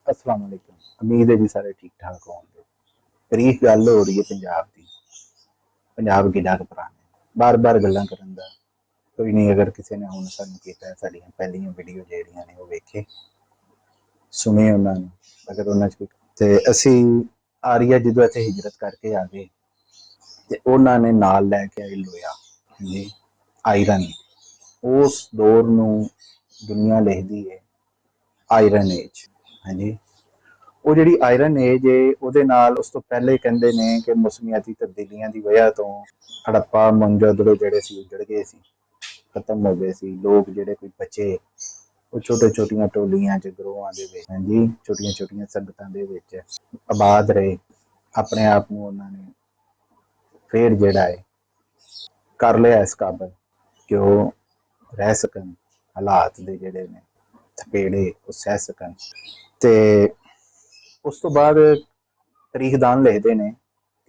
अस्सलाम वालेकुम। उम्मीद है जी सारे ठीक ठाक होंगे। तरीफ गल हो रही है पंजाब की। पंजाब की डग पुराने बार बार गल्लां करन दा कोई नहीं। अगर किसी ने हुण सानूं कीता साडीआं पहलियां वीडियो जिहड़ियां ने वो वेखे सुने उन्होंने, अगर उन्होंने कोई ते असी आरिया जदों इत्थे हिजरत करके आ गए ते उन्होंने नाल लैके आए लोया जी आयरन। उस दौर नूं दुनिया लिखदी है आयरन एज। हाँ जी, ਉਹ ਜਿਹੜੀ ਆਇਰਨ ਏਜ ਹੈ ਉਹਦੇ ਨਾਲ ਉਸ ਤੋਂ ਪਹਿਲੇ ਕਹਿੰਦੇ ਨੇ ਕਿ ਮੌਸਮੀਆਤੀ ਤਬਦੀਲੀਆਂ ਦੀ ਵਜ੍ਹਾ ਤੋਂ ਹੜੱਪਾ ਮੋਹਨਜੋਦੜੋ ਜਿਹੜੇ ਸੀ ਉੱਜੜ ਗਏ ਸੀ, ਖਤਮ ਹੋ ਗਏ ਸੀ। ਲੋਕ ਜਿਹੜੇ ਕੋਈ ਬਚੇ ਉਹ ਛੋਟੇ ਛੋਟੀਆਂ ਟੋਲੀਆਂ ਚ ਗਰੋਹਾਂ ਦੇ ਵਿੱਚ ਹਾਂਜੀ ਛੋਟੀਆਂ ਛੋਟੀਆਂ ਸੰਗਤਾਂ ਦੇ ਵਿੱਚ ਆਬਾਦ ਰਹੇ। ਆਪਣੇ ਆਪ ਨੂੰ ਉਹਨਾਂ ਨੇ ਫੇਰ ਜਿਹੜਾ ਹੈ ਕਰ ਲਿਆ ਇਸ ਕਾਬਲ ਕਿ ਉਹ ਰਹਿ ਸਕਣ, ਹਾਲਾਤ ਦੇ ਜਿਹੜੇ ਨੇ ਥਪੇੜੇ ਉਹ ਸਹਿ ਸਕਣ। ਤੇ ਉਸ ਤੋਂ ਬਾਅਦ ਤਰੀਖਦਾਨ ਲਿਖਦੇ ਨੇ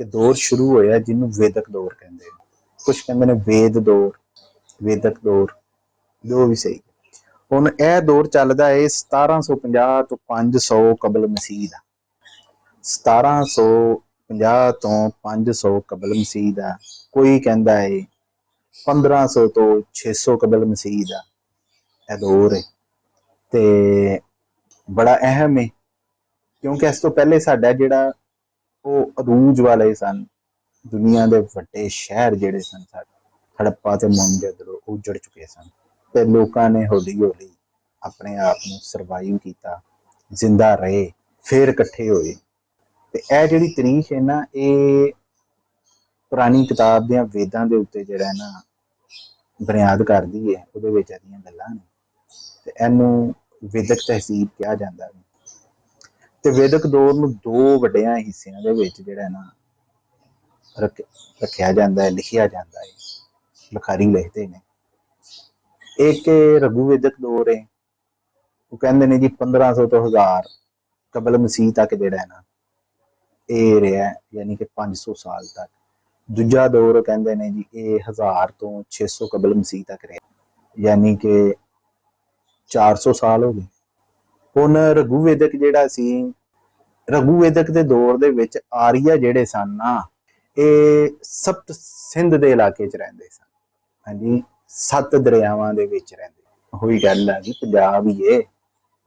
ਕਿ ਦੌਰ ਸ਼ੁਰੂ ਹੋਇਆ ਜਿਹਨੂੰ ਵੇਦਕ ਦੌਰ ਕਹਿੰਦੇ ਨੇ। ਕੁਛ ਕਹਿੰਦੇ ਨੇ ਵੇਦ ਦੌਰ, ਵੇਦਕ ਦੌਰ, ਜੋ ਵੀ ਸਹੀ। ਹੁਣ ਇਹ ਦੌਰ ਚੱਲਦਾ ਹੈ 1750 ਤੋਂ 500 ਕਬਲ ਮਸੀਹ ਦਾ। 1750 ਤੋਂ 500 ਕਬਲ ਮਸੀਹ ਦਾ। ਕੋਈ ਕਹਿੰਦਾ ਹੈ 1500 ਤੋਂ 600 ਕਬਲ ਮਸੀਹ ਦਾ ਇਹ ਦੌਰ ਹੈ ਤੇ ਬੜਾ ਅਹਿਮ ਹੈ ਕਿਉਂਕਿ ਇਸ ਤੋਂ ਪਹਿਲੇ ਸਾਡਾ ਜਿਹੜਾ ਉਹ ਅਰੂਜ ਵਾਲੇ ਸਨ। ਦੁਨੀਆ ਦੇ ਵੱਡੇ ਸ਼ਹਿਰ ਜਿਹੜੇ ਸਨ ਸਾਡੇ ਹੜੱਪਾ ਤੇ ਮੋਹਨਜੋਦੜੋ ਉੱਜੜ ਚੁੱਕੇ ਸਨ ਤੇ ਲੋਕਾਂ ਨੇ ਹੌਲੀ ਹੌਲੀ ਆਪਣੇ ਆਪ ਨੂੰ ਸਰਵਾਈਵ ਕੀਤਾ, ਜ਼ਿੰਦਾ ਰਹੇ, ਫੇਰ ਇਕੱਠੇ ਹੋਏ। ਤੇ ਇਹ ਜਿਹੜੀ ਤਰੀਖ ਹੈ ਨਾ ਇਹ ਪੁਰਾਣੀ ਕਿਤਾਬ ਦੀਆਂ ਵੇਦਾਂ ਦੇ ਉੱਤੇ ਜਿਹੜਾ ਨਾ ਬੁਨਿਆਦ ਕਰਦੀ ਹੈ। ਉਹਦੇ ਵਿੱਚ ਇਹਦੀਆਂ ਗੱਲਾਂ ਨੇ ਤੇ ਇਹਨੂੰ ਵੇਦਕ ਤਹਿਜ਼ੀਬ ਕਿਹਾ ਜਾਂਦਾ ਹੈ। ਤੇ ਵੇਦਕ ਦੌਰ ਨੂੰ ਦੋ ਵੱਡਿਆਂ ਹਿੱਸਿਆਂ ਦੇ ਵਿੱਚ ਜਿਹੜਾ ਨਾ ਰੱਖਿਆ ਜਾਂਦਾ ਹੈ, ਲਿਖਿਆ ਜਾਂਦਾ ਹੈ। ਲਿਖਾਰੀ ਲਿਖਦੇ ਨੇ ਇੱਕ ਰਘੂ ਵੇਦਕ ਦੌਰ ਹੈ, ਉਹ ਕਹਿੰਦੇ ਨੇ ਜੀ 1500 ਤੋਂ 1000 ਕਬਲ ਮਸੀਹ ਤੱਕ ਜਿਹੜਾ ਹੈ ਨਾ ਇਹ ਰਿਹਾ, ਯਾਨੀ ਕਿ 500 ਸਾਲ ਤੱਕ। ਦੂਜਾ ਦੌਰ ਕਹਿੰਦੇ ਨੇ ਜੀ ਇਹ 1000 ਤੋਂ 600 ਕਬਲ ਮਸੀਹ ਤੱਕ ਰਿਹਾ, ਯਾਨੀ ਕਿ 400 ਸਾਲ ਹੋ ਗਏ। ਹੁਣ ਰਘੂ ਵੇਦਕ ਜਿਹੜਾ ਸੀ, ਰਘੂ ਵੇਦਕ ਦੇ ਦੌਰ ਦੇ ਵਿੱਚ ਆਰੀਆ ਜਿਹੜੇ ਸਨ ਨਾ ਇਹ ਸਪਤ ਸਿੰਧ ਦੇ ਇਲਾਕੇ 'ਚ ਰਹਿੰਦੇ ਸਨ। ਹਾਂਜੀ, 7 ਦਰਿਆਵਾਂ ਦੇ ਵਿੱਚ ਰਹਿੰਦੇ। ਉਹੀ ਗੱਲ ਆ ਜੀ, ਪੰਜਾਬ ਹੀ ਏ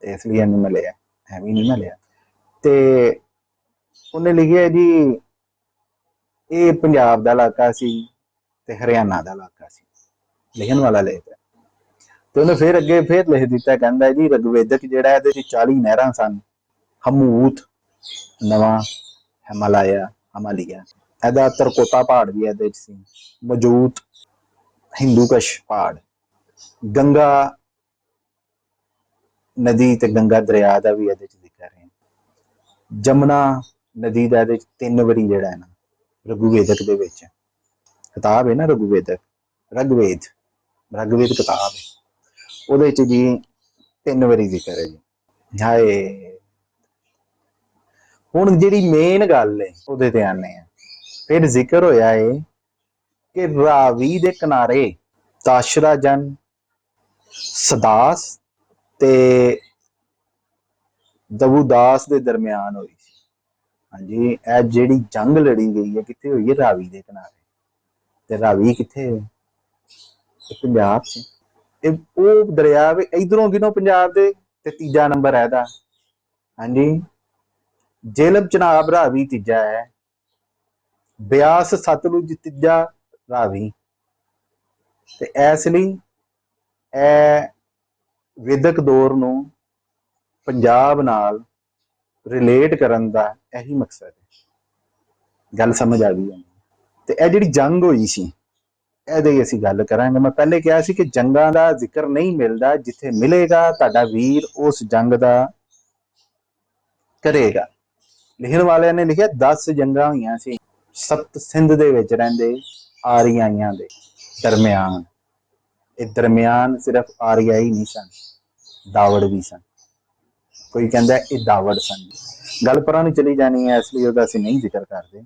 ਤੇ ਇਸ ਲਈ ਇਹਨੂੰ ਮਿਲਿਆ, ਐਵੇਂ ਨਹੀਂ ਮਿਲਿਆ। ਤੇ ਉਹਨੇ ਲਿਖਿਆ ਜੀ ਇਹ ਪੰਜਾਬ ਦਾ ਇਲਾਕਾ ਸੀ ਤੇ ਹਰਿਆਣਾ ਦਾ ਇਲਾਕਾ ਸੀ। ਲਿਖਣ ਵਾਲਾ ਲਿਖਦਾ ਤੇ ਉਹਨੇ ਫਿਰ ਅੱਗੇ ਫਿਰ ਲਿਖ ਦਿੱਤਾ, ਕਹਿੰਦਾ ਜੀ ਰਗਵੇਦਕ ਜਿਹੜਾ ਇਹਦੇ 'ਚ 40 ਨਹਿਰਾਂ ਸਨ। ਹਮੂਤ, ਨਵਾਂ, ਹਿਮਾਲਿਆ, ਇਹਦਾ ਤਰਕੋਤਾ ਪਹਾੜ ਵੀ ਇਹਦੇ 'ਚ ਸੀ ਮੌਜੂਦ, ਹਿੰਦੂਕਸ਼ ਪਹਾੜ, ਗੰਗਾ ਨਦੀ ਤੇ ਗੰਗਾ ਦਰਿਆ ਦਾ ਵੀ ਇਹਦੇ 'ਚ ਜ਼ਿਕਰ ਹੈ। ਜਮਨਾ ਨਦੀ ਦਾ ਇਹਦੇ 'ਚ 3 ਵਾਰੀ ਜਿਹੜਾ ਹੈ ਨਾ ਰਘੂਵੇਦਕ ਦੇ ਵਿੱਚ ਕਿਤਾਬ ਹੈ ਨਾ ਰਘੂਵੇਦਕ, ਰਗਵੇਦ ਕਿਤਾਬ ਹੈ, ਉਹਦੇ 'ਚ ਜੀ 3 ਵਾਰੀ ਜ਼ਿਕਰ ਹੈ ਜੀ। ਹਾਏ ਹੁਣ ਜਿਹੜੀ ਮੇਨ ਗੱਲ ਹੈ ਉਹਦੇ ਤੇ ਆਨੇ ਆ। ਫਿਰ ਜ਼ਿਕਰ ਹੋਇਆ ਹੈ ਕਿ ਰਾਵੀ ਦੇ ਕਿਨਾਰੇ ਤਾਸ਼ਰਾ ਜੰਗ ਸਦਾਸ ਤੇ ਦਬੂਦਾਸ ਦੇ ਦਰਮਿਆਨ ਹੋਈ ਸੀ। ਹਾਂਜੀ, ਇਹ ਜਿਹੜੀ ਜੰਗ ਲੜੀ ਗਈ ਹੈ ਕਿੱਥੇ ਹੋਈ ਹੈ? ਰਾਵੀ ਦੇ ਕਿਨਾਰੇ। ਤੇ ਰਾਵੀ ਕਿੱਥੇ ਹੈ? ਪੰਜਾਬ 'ਚ। ਇਹ ਉਹ ਦਰਿਆ ਵੀ ਇਧਰੋਂ ਗਿਨੋ ਪੰਜਾਬ ਦੇ ਤੇ ਤੀਜਾ ਨੰਬਰ ਹੈ ਇਹਦਾ। ਹਾਂਜੀ, ਜੇਹਲਮ ਚਨਾਬ ਰਾਵੀ ਤੀਜਾ ਹੈ, ਬਿਆਸ ਸਤਲੁਜ ਤੀਜਾ ਰਾਵੀ। ਤੇ ਇਸ ਲਈ ਇਹ ਵੇਦਕ ਦੌਰ ਨੂੰ ਪੰਜਾਬ ਨਾਲ ਰਿਲੇਟ ਕਰਨ ਦਾ ਇਹੀ ਮਕਸਦ ਹੈ। ਗੱਲ ਸਮਝ ਆ ਗਈ? ਤੇ ਇਹ ਜਿਹੜੀ ਜੰਗ ਹੋਈ ਸੀ ਇਹਦੀ ਅਸੀਂ ਗੱਲ ਕਰਾਂਗੇ। ਮੈਂ ਪਹਿਲੇ ਕਿਹਾ ਸੀ ਕਿ ਜੰਗਾਂ ਦਾ ਜ਼ਿਕਰ ਨਹੀਂ ਮਿਲਦਾ, ਜਿੱਥੇ ਮਿਲੇਗਾ ਤੁਹਾਡਾ ਵੀਰ ਉਸ ਜੰਗ ਦਾ ਕਰੇਗਾ। ਲਿਖਣ ਵਾਲਿਆਂ ਨੇ ਲਿਖਿਆ 10 ਜੰਗਾਂ ਹੋਈਆਂ ਸੀ ਸਪਤ ਸਿੰਧ ਦੇ ਵਿੱਚ ਰਹਿੰਦੇ ਆਰੀਆਈਆਂ ਦੇ ਦਰਮਿਆਨ। ਇਹ ਦਰਮਿਆਨ ਸਿਰਫ ਆਰੀਆ ਹੀ ਨਹੀਂ ਸਨ, ਦਾਵੜ ਵੀ ਸਨ। ਕੋਈ ਕਹਿੰਦਾ ਇਹ ਦਾਵੜ ਸਨ। ਗੱਲ ਪਰਾਂ ਨੂੰ ਚਲੀ ਜਾਣੀ ਹੈ, ਇਸ ਲਈ ਉਹਦਾ ਅਸੀਂ ਨਹੀਂ ਜ਼ਿਕਰ ਕਰਦੇ।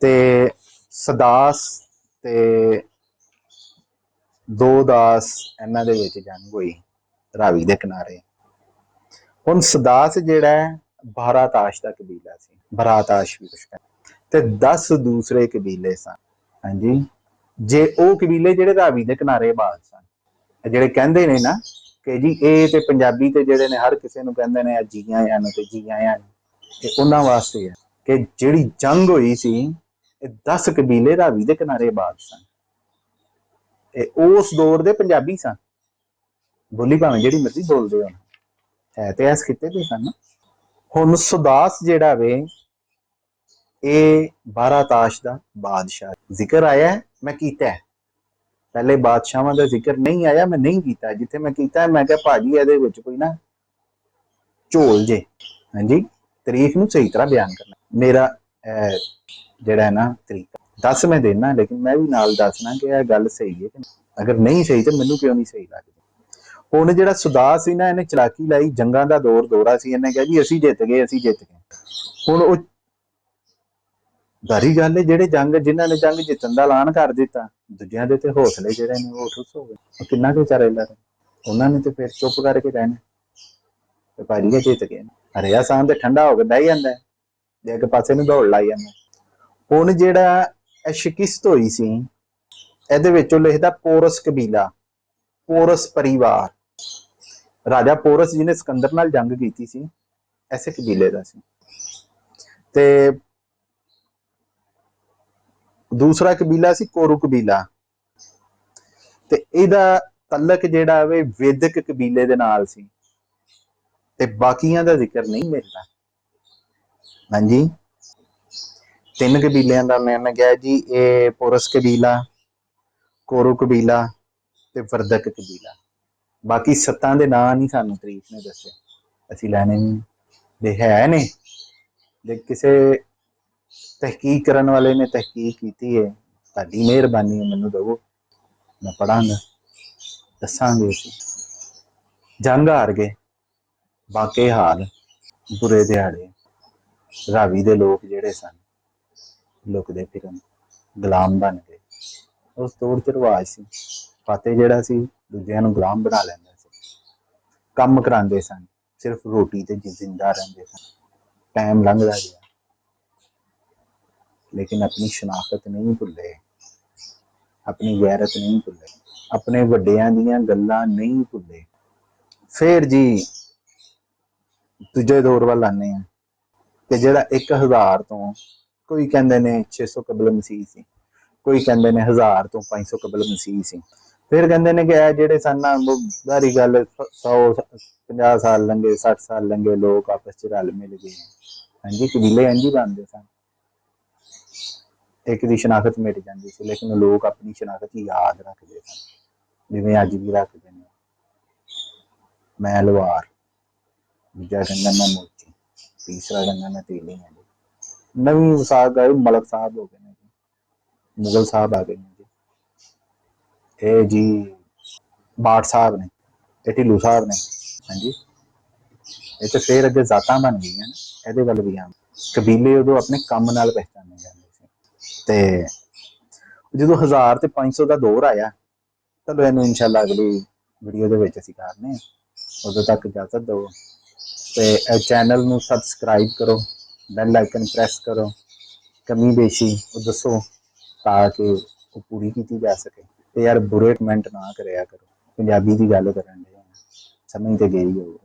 ਤੇ ਸਦਾਸ ਤੇ ਦੋ ਦਾਸ ਇਹਨਾਂ ਦੇ ਵਿੱਚ ਜੰਗ ਹੋਈ ਰਾਵੀ ਦੇ ਕਿਨਾਰੇ। ਹੁਣ ਸਦਾਸ ਜਿਹੜਾ ਹੈ ਬਾਰਾਤਾਸ਼ ਦਾ ਕਬੀਲਾ ਸੀ, ਬਰਾਤਾਸ਼ ਵੀ ਕੁਛ ਕਹਿੰਦੇ, ਤੇ 10 ਦੂਸਰੇ ਕਬੀਲੇ ਸਨ। ਹਾਂਜੀ, ਜੇ ਉਹ ਕਬੀਲੇ ਜਿਹੜੇ ਰਾਵੀ ਦੇ ਕਿਨਾਰੇ ਬਾਦ ਸਨ, ਜਿਹੜੇ ਕਹਿੰਦੇ ਨੇ ਨਾ ਕਿ ਜੀ ਇਹ ਤੇ ਪੰਜਾਬੀ ਤੇ ਜਿਹੜੇ ਨੇ ਹਰ ਕਿਸੇ ਨੂੰ ਕਹਿੰਦੇ ਨੇ ਜੀ ਆਇਆਂ ਨੂੰ ਤੇ ਜੀ ਆਇਆਂ ਨੂੰ, ਇਹ ਉਹਨਾਂ ਵਾਸਤੇ ਹੈ ਕਿ ਜਿਹੜੀ ਜੰਗ ਹੋਈ ਸੀ ਇਹ 10 ਕਬੀਲੇ ਰਾਵੀ ਦੇ ਕਿਨਾਰੇ ਬਾਦ ਸਨ। ਇਹ ਉਸ ਦੌਰ ਦੇ ਪੰਜਾਬੀ ਸਨ, ਬੋਲੀ ਭਾਵੇਂ ਜਿਹੜੀ ਮਰਜ਼ੀ ਬੋਲਦੇ ਹੋ, ਹੈ ਤੇ ਇਸ ਖਿੱਤੇ ਦੇ ਸਨ। ਹੁਣ ਸੁਦਾਸ ਜਿਹੜਾ ਵੇ ਇਹ ਬਾਰਾਤਾਸ਼ ਦਾ ਬਾਦਸ਼ਾਹ, ਜ਼ਿਕਰ ਆਇਆ ਮੈਂ ਕੀਤਾ, ਪਹਿਲੇ ਬਾਦਸ਼ਾਹਾਂ ਦਾ ਜ਼ਿਕਰ ਨਹੀਂ ਆਇਆ, ਮੈਂ ਨਹੀਂ ਕੀਤਾ। ਜਿੱਥੇ ਮੈਂ ਕੀਤਾ ਮੈਂ ਕਿਹਾ ਭਾਜੀ ਇਹਦੇ ਵਿੱਚ ਕੋਈ ਨਾ ਝੋਲ ਜੇ। ਹਾਂਜੀ, ਤਾਰੀਖ ਨੂੰ ਸਹੀ ਤਰ੍ਹਾਂ ਬਿਆਨ ਕਰਨਾ ਮੇਰਾ ਜਿਹੜਾ ਹੈ ਨਾ ਤਰੀਕਾ। ਦੱਸ ਮੈਂ ਦੇਣਾ, ਲੇਕਿਨ ਮੈਂ ਵੀ ਨਾਲ ਦੱਸਣਾ ਕਿ ਇਹ ਗੱਲ ਸਹੀ ਹੈ ਕਿ ਨਹੀਂ। ਅਗਰ ਨਹੀਂ ਸਹੀ ਤੇ ਮੈਨੂੰ ਕਿਉਂ ਨਹੀਂ ਸਹੀ ਲੱਗਦੀ। ਹੁਣ ਜਿਹੜਾ ਸੁਦਾਸ ਸੀ ਨਾ, ਇਹਨੇ ਚਲਾਕੀ ਲਾਈ, ਜੰਗਾਂ ਦਾ ਦੌਰਾ ਸੀ, ਇਹਨੇ ਕਿਹਾ ਜੀ ਅਸੀਂ ਜਿੱਤ ਗਏ, ਅਸੀਂ ਜਿੱਤ ਗਏ। ਹੁਣ ਉਹ ਗਾਰੀ ਗੱਲ ਹੈ, ਜਿਹੜੇ ਜਿਨ੍ਹਾਂ ਨੇ ਜੰਗ ਜਿੱਤਣ ਦਾ ਐਲਾਨ ਕਰ ਦਿੱਤਾ, ਦੂਜਿਆਂ ਦੇ ਤੇ ਹੌਸਲੇ ਜਿਹੜੇ ਨੇ ਉਹ ਠੁੱਸ ਹੋ ਗਏ। ਉਹ ਕਿੰਨਾ ਕੁ ਵਿਚਾਰੇ ਲੜੇ, ਉਹਨਾਂ ਨੇ ਤੇ ਫਿਰ ਚੁੱਪ ਕਰਕੇ ਰਹਿਣਾ ਤੇ ਭਾਜੀ ਜਿੱਤ ਗਏ। ਹਰਿਆ ਸਾਹ ਤੇ ਠੰਡਾ ਹੋ ਕੇ ਬਹਿ ਜਾਂਦਾ ਜੇ ਇੱਕ ਪਾਸੇ ਨੂੰ ਦੌੜ ਲਾਈ ਜਾਂਦਾ। ਹੁਣ ਜਿਹੜਾ ਇਹ ਸ਼ਿਕਿਸਤ ਹੋਈ ਸੀ, ਇਹਦੇ ਵਿੱਚੋਂ ਲਿਖਦਾ ਪੋਰਸ ਕਬੀਲਾ, ਪੋਰਸ ਪਰਿਵਾਰ, ਰਾਜਾ ਪੋਰਸ ਜਿਹਨੇ ਸਿਕੰਦਰ ਨਾਲ ਜੰਗ ਕੀਤੀ ਸੀ, ਐਸੇ ਕਬੀਲੇ ਦਾ ਸੀ। ਤੇ ਦੂਸਰਾ ਕਬੀਲਾ ਸੀ ਕੋਰੂ ਕਬੀਲਾ, ਤੇ ਇਹਦਾ ਤਲਕ ਜਿਹੜਾ ਵੇ ਵੈਦਿਕ ਕਬੀਲੇ ਦੇ ਨਾਲ ਸੀ, ਤੇ ਬਾਕੀਆਂ ਦਾ ਜ਼ਿਕਰ ਨਹੀਂ ਮਿਲਦਾ। ਹਾਂਜੀ, 3 ਕਬੀਲਿਆਂ ਦਾ ਮੈਂ ਕਿਹਾ ਜੀ, ਇਹ ਪੋਰਸ ਕਬੀਲਾ, ਕੋਰੂ ਕਬੀਲਾ ਤੇ ਵਰਦਕ ਕਬੀਲਾ। ਬਾਕੀ 7 ਦੇ ਨਾਂ ਨਹੀਂ ਸਾਨੂੰ ਤਰੀਕ ਨੇ ਦੱਸੇ, ਅਸੀਂ ਲੈਣੇ ਨਹੀਂ ਦੇ ਹੈ ਨੇ। ਜੇ ਕਿਸੇ ਤਹਿਕੀਕ ਕਰਨ ਵਾਲੇ ਨੇ ਤਹਿਕੀਕ ਕੀਤੀ ਹੈ, ਤੁਹਾਡੀ ਮਿਹਰਬਾਨੀ ਹੈ, ਮੈਨੂੰ ਦਵੋ, ਮੈਂ ਪੜਾਂਗਾ, ਦੱਸਾਂਗੇ। ਅਸੀਂ ਜੰਗ ਹਾਰ ਗਏ, ਬਾਕੇ ਹਾਲ ਬੁਰੇ ਦਿਹਾੜੇ, ਰਾਵੀ ਦੇ ਲੋਕ ਜਿਹੜੇ ਸਨ ਲੁਕਦੇ ਫਿਰਨ, ਗੁਲਾਮ ਬਣ ਗਏ। ਉਸ ਦੌਰ ਚ ਰਿਵਾਜ ਸੀ, ਫਤਿਹ ਜਿਹੜਾ ਸੀ ਦੂਜਿਆਂ ਨੂੰ ਗੁਲਾਮ ਬਣਾ ਲੈਂਦਾ ਸੀ, ਕੰਮ ਕਰਾਉਂਦੇ ਸਨ, ਸਿਰਫ ਰੋਟੀ ਤੇ ਜਿੰਦਾ ਰਹਿੰਦੇ ਸਨ। ਟਾਈਮ ਲੰਘਦਾ ਗਿਆ, ਲੇਕਿਨ ਆਪਣੀ ਸ਼ਨਾਖਤ ਨਹੀਂ ਭੁੱਲੇ, ਆਪਣੀ ਗੈਰਤ ਨਹੀਂ ਭੁੱਲੇ, ਆਪਣੇ ਵੱਡਿਆਂ ਦੀਆਂ ਗੱਲਾਂ ਨਹੀਂ ਭੁੱਲੇ। ਫੇਰ ਜੀ ਦੂਜੇ ਦੌਰ ਵੱਲ ਆਨੇ ਆ ਕਿ ਜਿਹੜਾ 1000 ਤੋਂ, ਕੋਈ ਕਹਿੰਦੇ ਨੇ 600 ਕਬਲ ਮਸੀਹ ਸੀ, ਕੋਈ ਕਹਿੰਦੇ ਨੇ 1000 ਤੋਂ 500 ਕਬਲ ਮਸੀਹ ਸੀ। ਫਿਰ ਕਹਿੰਦੇ ਨੇ ਕਿ ਇਹ ਜਿਹੜੇ ਸਨ, ਸਾਰੀ ਗੱਲ 150 ਸਾਲ ਲੰਘੇ, 60 ਸਾਲ ਲੰਘੇ, ਲੋਕ ਆਪਸ ਚ ਰਲ ਮਿਲ ਗਏ। ਹਾਂਜੀ, ਕਬੀਲੇ ਇੰਝ ਹੀ ਬਣਦੇ ਸਨ, ਇੱਕ ਦੀ ਸ਼ਨਾਖਤ ਮਿਟ ਜਾਂਦੀ ਸੀ, ਲੇਕਿਨ ਲੋਕ ਆਪਣੀ ਸ਼ਨਾਖਤ ਯਾਦ ਰੱਖਦੇ ਸਨ, ਜਿਵੇਂ ਅੱਜ ਵੀ ਰੱਖਦੇ ਨੇ। ਮੈਂ ਲਵਾਰ, ਦੂਜਾ ਕਹਿੰਦਾ ਮੈਂ ਮੋਚੀ, ਤੀਸਰਾ ਕਹਿੰਦਾ ਮੈਂ ਤੇਲੀ ਹਾਂ ਜੀ। ਨਵੀਂ ਵਿਸਾਖ ਆਈ, ਮਲਕ ਸਾਹਿਬ ਹੋ ਗਏ ਨੇ ਜੀ, ਮੁਗਲ ਸਾਹਿਬ ਆ ਗਏ ਨੇ ਜੀ, ਇਹ ਜੀ ਬਾਠ ਸਾਹਿਬ ਨੇ, ਇਹ ਢਿੱਲੂ ਸਾਹਿਬ ਨੇ। ਹਾਂਜੀ, ਇਹ ਤੇ ਫੇਰ ਅੱਗੇ ਜ਼ਾਤਾਂ ਬਣ ਗਈਆਂ ਨੇ, ਇਹਦੇ ਵੱਲ ਵੀ ਆ। ਕਬੀਲੇ ਉਦੋਂ ਆਪਣੇ ਕੰਮ ਨਾਲ ਪਹਿਚਾਨੇ ਜਾਂਦੇ ਸੀ। ਤੇ ਜਦੋਂ 1000 ਤੇ 500 ਦਾ ਦੌਰ ਆਇਆ, ਚਲੋ ਇਹਨੂੰ ਇਨਸ਼ਾਅੱਲਾ ਅਗਲੀ ਵੀਡੀਓ ਦੇ ਵਿੱਚ ਅਸੀਂ ਕਰਨੇ, ਉਦੋਂ ਤੱਕ ਇਜਾਜ਼ਤ ਦਿਓ। ਤੇ ਇਹ ਚੈਨਲ ਨੂੰ ਸਬਸਕ੍ਰਾਈਬ ਕਰੋ, ਬੈਲ ਆਈਕਨ ਪ੍ਰੈਸ ਕਰੋ, ਕਮੀ ਬੇਸ਼ੀ ਉਹ ਦੱਸੋ ਤਾਂ ਕਿ ਉਹ ਪੂਰੀ ਕੀਤੀ ਜਾ ਸਕੇ। ਤੇ ਯਾਰ ਬੁਰੇ ਕਮੈਂਟ ਨਾ ਕਰਿਆ ਕਰੋ, ਪੰਜਾਬੀ ਦੀ ਗੱਲ ਕਰਨ ਦੇ, ਸਮਝ ਤੇ ਗਈ ਹੋਊ।